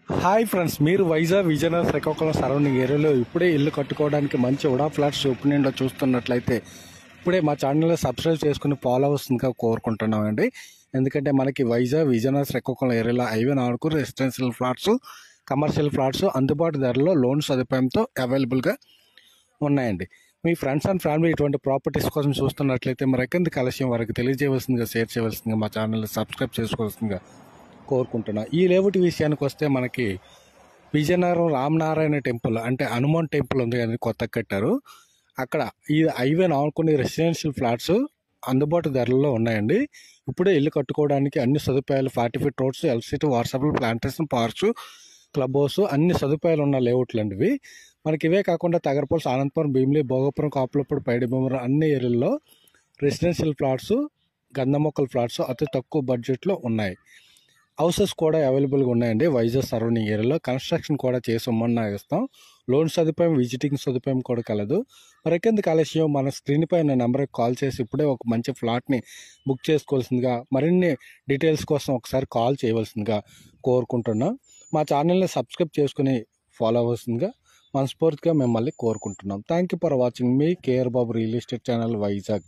Hi friends, మీరు Vizag Vizianagaram Srikakulam surrounding ఏరియాలో ఇప్పుడే ఇల్లు కట్టుకోవడానికి మంచి ఉడా ఫ్లాట్స్ ఓపెనింగ్లో చూస్తున్నట్లయితే ఇప్పుడే మా ఛానల్లో సబ్స్క్రైబ్ చేసుకుని ఫాలో అవ్వాల్సిందిగా కోరుకుంటున్నామండి. ఎందుకంటే మనకి వైజాగ్ విజయనగరం శ్రీకాకుళం ఏరియాలో highway 4 residential flats, commercial flats అందుబాటు ధరలో లోన్ సదుపాయంతో అవైలబుల్గా ఉన్నాయండి. మీ ఫ్రెండ్స్ అండ్ ఫ్యామిలీ ఇటువంటి ప్రాపర్టీస్ కోసం చూస్తున్నట్లయితే మరికొంత కలెక్షన్ వారికి తెలియజేయవలసిందిగా, షేర్ చేయవలసిందిగా, మా ఛానల్ని సబ్స్క్రైబ్ చేసుకోవాల్సిందిగా కోరుకుంటున్నా. ఈ లేఅవుట్ విషయానికి వస్తే మనకి విజయనగరం రామనారాయణ టెంపుల్ అంటే హనుమాన్ టెంపుల్ ఉంది కానీ కొత్తగా కట్టారు. అక్కడ ఈ హైవే 4 రెసిడెన్షియల్ ఫ్లాట్స్ అందుబాటు ధరల్లో ఉన్నాయండి. ఇప్పుడే ఇల్లు కట్టుకోవడానికి అన్ని సదుపాయాలు 40 feet roads, electricity, WhatsApp, plantation, parks, club house అన్ని సదుపాయాలు ఉన్న లేఅవుట్లు అండి ఇవి. మనకి ఇవే కాకుండా తగరపల్లి, ఆనందపురం, భీమిలి, భోగపురం, కాపులపూడి, పైడిభీమవరం అన్ని ఏరియాల్లో రెసిడెన్షియల్ ఫ్లాట్స్, గంధమొక్కల ఫ్లాట్స్ అతి తక్కువ బడ్జెట్లో ఉన్నాయి. హౌసెస్ కూడా అవైలబుల్గా ఉన్నాయండి. వైజాగ్ సరౌండింగ్ ఏరియాలో కన్స్ట్రక్షన్ కూడా చేసి ఇమ్మన్నా ఇస్తాం. లోన్ సదుపాయం, విజిటింగ్ సదుపాయం కూడా కలదు. మరికెందుకు ఆలస్యం, మన స్క్రీన్ పైన నెంబర్కి కాల్ చేసి ఇప్పుడే ఒక మంచి ఫ్లాట్ని బుక్ చేసుకోవాల్సిందిగా, మరిన్ని డీటెయిల్స్ కోసం ఒకసారి కాల్ చేయవలసిందిగా కోరుకుంటున్నాం. మా ఛానల్ని సబ్స్క్రైబ్ చేసుకుని ఫాలో అవ్వాల్సిందిగా మనస్ఫూర్తిగా మిమ్మల్ని కోరుకుంటున్నాం. థ్యాంక్ యూ ఫర్ వాచింగ్ మీ KR Babu real estate channel Vizag.